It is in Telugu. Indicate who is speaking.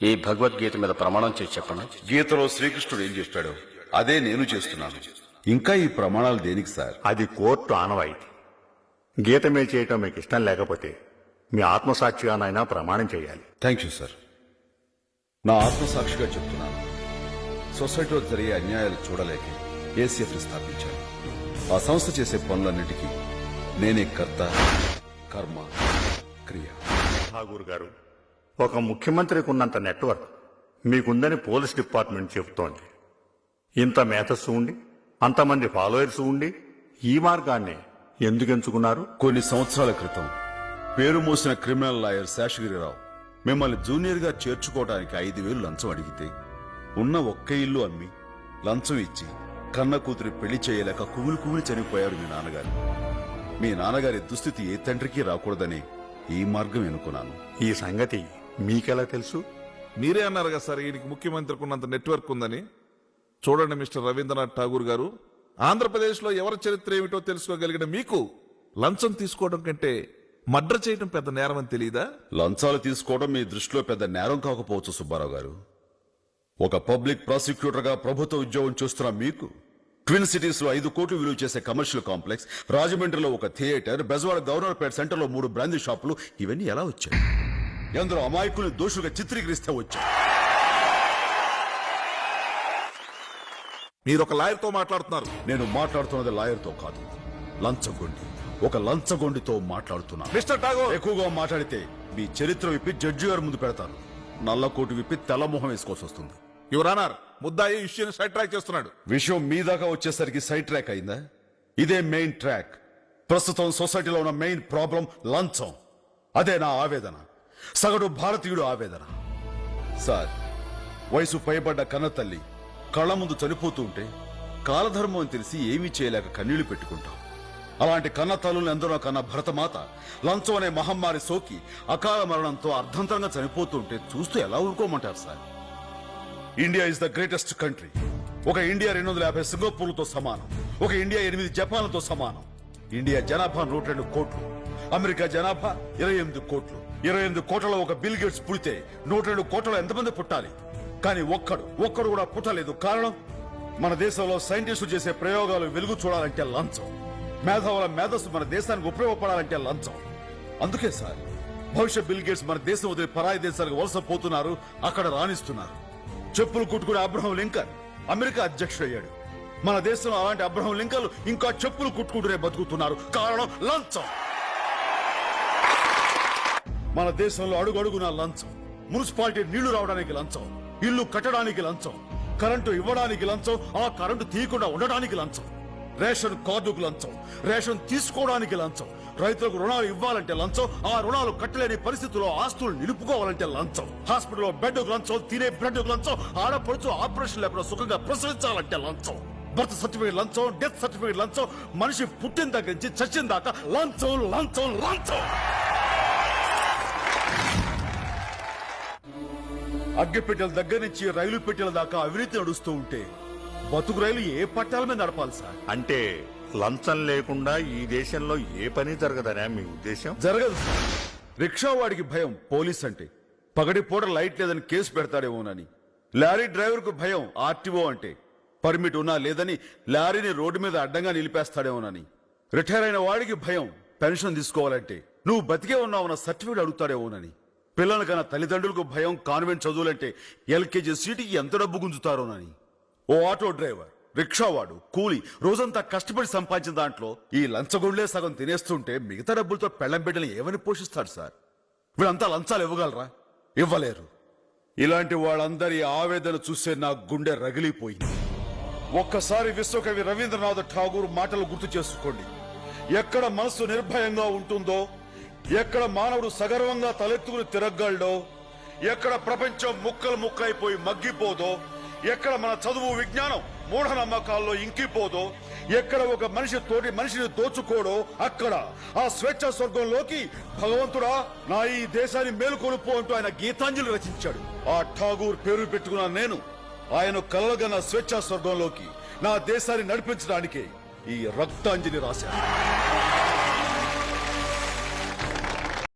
Speaker 1: ఈ భగవద్గీత మీద ప్రమాణం చేసి చెప్పండి.
Speaker 2: గీతలో శ్రీకృష్ణుడు ఏం చెప్పాడో అదే నేను చేస్తున్నాను. ఇంకా ఈ ప్రమాణాలు దేనికి సార్?
Speaker 3: అది కోర్టు ఆనవాయితీ. గీత మీద చేయటం మీకు ఇష్టం లేకపోతే మీ ఆత్మసాక్షిగానైనా ప్రమాణం చేయాలి.
Speaker 2: Thank you sir. నా ఆత్మసాక్షిగా చెప్తున్నాను. సొసైటీలో జరిగే అన్యాయాలు చూడలేక ఏసీఎఫ్ స్థాపించాను. ఆ సంస్థ చేసే పనులన్నిటికీ నేనే కర్త, కర్మ, క్రియ.
Speaker 3: ఠాగూర్ గారు, ఒక ముఖ్యమంత్రికి ఉన్నంత నెట్వర్క్ మీకుందని పోలీస్ డిపార్ట్మెంట్ చెబుతోంది. ఇంత మేధస్సు ఉండి, అంతమంది ఫాలోయర్స్ ఉండి ఈ మార్గాన్ని ఎందుకు ఎంచుకున్నారు?
Speaker 2: కొన్ని సంవత్సరాల క్రితం పేరు మోసిన క్రిమినల్ లాయర్ శేషగిరిరావు మిమ్మల్ని జూనియర్ గా చేర్చుకోవడానికి 5,000 లంచం అడిగితే ఉన్న ఒక్క ఇల్లు అమ్మి లంచం ఇచ్చి కన్న కూతురి పెళ్లి చేయలేక కుమిలి చనిపోయారు మీ నాన్నగారు. మీ నాన్నగారి దుస్థితి ఏ తండ్రికి రాకూడదని ఈ మార్గం ఎన్నుకున్నాను.
Speaker 3: ఈ సంగతి మీకెలా తెలుసు?
Speaker 4: మీరే అన్నారు కదా సార్, ఈయనకి ముఖ్యమంత్రికి ఉన్నంత నెట్వర్క్ ఉందని. చూడండి మిస్టర్ రవీంద్రనాథ్ ఠాగూర్ గారు, ఆంధ్రప్రదేశ్ లో ఎవరి చరిత్ర ఏమిటో తెలుసుకోగలిగిన మీకు లంచం తీసుకోవడం కంటే మర్డర్ చేయడం పెద్ద నేరం అని తెలియదా?
Speaker 2: లంచాలు తీసుకోవడం మీ దృష్టిలో పెద్ద నేరం కాకపోవచ్చు సుబ్బారావు గారు. ఒక పబ్లిక్ ప్రాసిక్యూటర్ గా ప్రభుత్వ ఉద్యోగం చేస్తున్న మీకు ట్విన్ సిటీస్ లో 5 కోట్లు విలువ చేసే కమర్షియల్ కాంప్లెక్స్, రాజమండ్రిలో ఒక థియేటర్, బెజవాడ గవర్నర్పేట సెంటర్ లో 3 బ్రాందీ షాపులు, ఇవన్నీ ఎలా వచ్చాయి? ఎందరో అమాయకుల్ని దోషులుగా చిత్రీకరిస్తే వచ్చాయి.
Speaker 4: మీరు ఒక లాయర్ తో మాట్లాడుతున్నారు.
Speaker 2: నేను మాట్లాడుతున్నది లాయర్ తో కాదు, లంచగొండి. ఒక లంచగొండితో మాట్లాడుతున్నాను.
Speaker 4: మిస్టర్ ఠాగూర్,
Speaker 2: ఎక్కువగా మాట్లాడితే మీ చరిత్ర విప్పి జడ్జి గారి ముందు పెడతాను. నల్ల కోటు విప్పి తెల్లమొహం వేసుకోవాల్సి వస్తుంది.
Speaker 4: యువర్ ఆనర్, ముద్దాయి ఇష్యూని సైడ్ ట్రాక్ చేస్తున్నాడు.
Speaker 2: విషయం మీ దాకా వచ్చేసరికి సైడ్ ట్రాక్ అయిందా? ఇదే మెయిన్ ట్రాక్. ప్రస్తుతం సొసైటీలో ఉన్న మెయిన్ ప్రాబ్లం లంచం. అదే నా ఆవేదన, సగటు భారతీయుడు ఆవేదన. సార్, వయసు పైబడ్డ కన్న తల్లి కళ్ల ముందు చనిపోతూ ఉంటే కాలధర్మం అని తెలిసి ఏమీ చేయలేక కన్నీళ్లు పెట్టుకుంటాం. అలాంటి కన్న తల్లులను ఎందరో కన్న భరతమాత లంచం అనే మహమ్మారి సోకి అకాల మరణంతో అర్ధంతరంగా చనిపోతూ ఉంటే చూస్తూ ఎలా ఊరుకోమంటారు sir? India is the greatest country. ఒక ఇండియా 250 సింగపూర్లతో సమానం. ఒక ఇండియా 8 జపాన్లతో సమానం. ఇండియా జనాభా 102 కోట్లు. అమెరికా జనాభా 28 కోట్లు. 28 కోట్లలో ఒక బిల్ గేట్స్ పుడితే 102 కోట్లలో ఎంతమంది పుట్టాలి? కానీ ఒక్కడు కూడా పుట్టలేదు. కారణం, మన దేశంలో సైంటిస్టులు చేసే ప్రయోగాలు వెలుగు చూడాలంటే లంచం. మేధావుల మేధస్సు మన దేశానికి ఉపయోగపడాలంటే లంచం. అందుకే సార్, భవిష్యత్ బిల్ గేట్స్ మన దేశం వదిలి పరాయి దేశాలకు వలస పోతున్నారు, అక్కడ రాణిస్తున్నారు. చెప్పులు కుట్టుకునే అబ్రహం లింకన్ అమెరికా అధ్యక్షుడయ్యాడు. మన దేశంలో అలాంటి అబ్రహం లింకన్లు ఇంకా చెప్పులు కుట్టుకుంటూనే బతుకుతున్నారు. కారణం లంచం. మన దేశంలో అడుగడుగున లంచం. మున్సిపాలిటీ నీళ్లు రావడానికి లంచం, ఇల్లు కట్టడానికి లంచం, కరెంటు ఇవ్వడానికి లంచం, ఆ కరెంటు తీయకుండా ఉండడానికి లంచం, రేషన్ కార్డుకు లంచం, రేషన్ తీసుకోవడానికి లంచం, రైతులకు రుణాలు ఇవ్వాలంటే లంచం, ఆ రుణాలు కట్టలేని పరిస్థితుల్లో ఆస్తులు నిలుపుకోవాలంటే లంచం, హాస్పిటల్లో బెడ్కు లంచం, తినే బ్రెడ్కు లంచం, ఆడపడుచు ఆపరేషన్ లేకుండా సుఖంగా ప్రసవించాలంటే లంచం, బర్త్ సర్టిఫికేట్ లంచం, డెత్ సర్టిఫికేట్ లంచం, మనిషి పుట్టిన దగ్గర నుంచి చచ్చిన దాకా లంచం లంచం లంచం. అగ్గిపెట్టెల దగ్గర నుంచి రైలు పెట్టెల దాకా అవినీతి నడుస్తూ ఉంటే బతుకు రైలు ఏ పట్టాల మీద నడపాలి సార్?
Speaker 3: అంటే లంచం లేకుండా ఈ దేశంలో ఏ పని జరగదనే మీ ఉద్దేశం?
Speaker 2: జరగదు సార్. రిక్షా వాడికి భయం పోలీస్ అంటే, పగటి పూట లైట్ లేదని కేసు పెడతాడేమోనని. లారీ డ్రైవర్ కు భయం ఆర్టీఓ అంటే, పర్మిట్ ఉన్నా లేదని లారీని రోడ్డు మీద అడ్డంగా నిలిపేస్తాడేమోనని. రిటైర్ అయిన వాడికి భయం పెన్షన్ తీసుకోవాలంటే నువ్వు బతికే ఉన్నావన్న సర్టిఫికేట్ అడుగుతాడేమోనని. పిల్లల కన్నా తల్లిదండ్రులకు భయం కాన్వెంట్ చదువులంటే ఎల్కేజీ సీటుకి ఎంత డబ్బు గుంజుతారోనని. ఓ ఆటో డ్రైవర్, రిక్షావాడు, కూలి రోజంతా కష్టపడి సంపాదించిన దాంట్లో ఈ లంచగొండ్లే సగం తినేస్తుంటే మిగతా డబ్బులతో పెళ్లం బిడ్డలు ఏమని పోషిస్తాడు సార్? వీళ్ళంతా లంచాలు ఇవ్వగలరా? ఇవ్వలేరు. ఇలాంటి వాళ్ళందరి ఆవేదన చూసే నా గుండె రగిలిపోయింది. ఒక్కసారి విశ్వకవి రవీంద్రనాథ్ ఠాగూర్ మాటలు గుర్తు చేసుకోండి. ఎక్కడ మనసు నిర్భయంగా ఉంటుందో, ఎక్కడ మానవుడు సగర్వంగా తలెత్తుకుని తిరగలడో, ఎక్కడ ప్రపంచం ముక్కలు ముక్కలైపోయి మగ్గిపోదో, ఎక్కడ మన చదువు విజ్ఞానం మూఢనమ్మకాల్లో ఇంకిపోదో, ఎక్కడ ఒక మనిషి తోటి మనిషిని దోచుకోడో, అక్కడ ఆ స్వేచ్ఛ స్వర్గంలోకి భగవంతుడా నా ఈ దేశాన్ని మేలుకొలుపు అంటూ ఆయన గీతాంజలి రచించాడు. ఆ ఠాగూర్ పేరు పెట్టుకున్న నేను ఆయన కలలుగన్న స్వేచ్ఛ స్వర్గంలోకి నా దేశాన్ని నడిపించడానికే ఈ రక్తాంజలి రాశాను.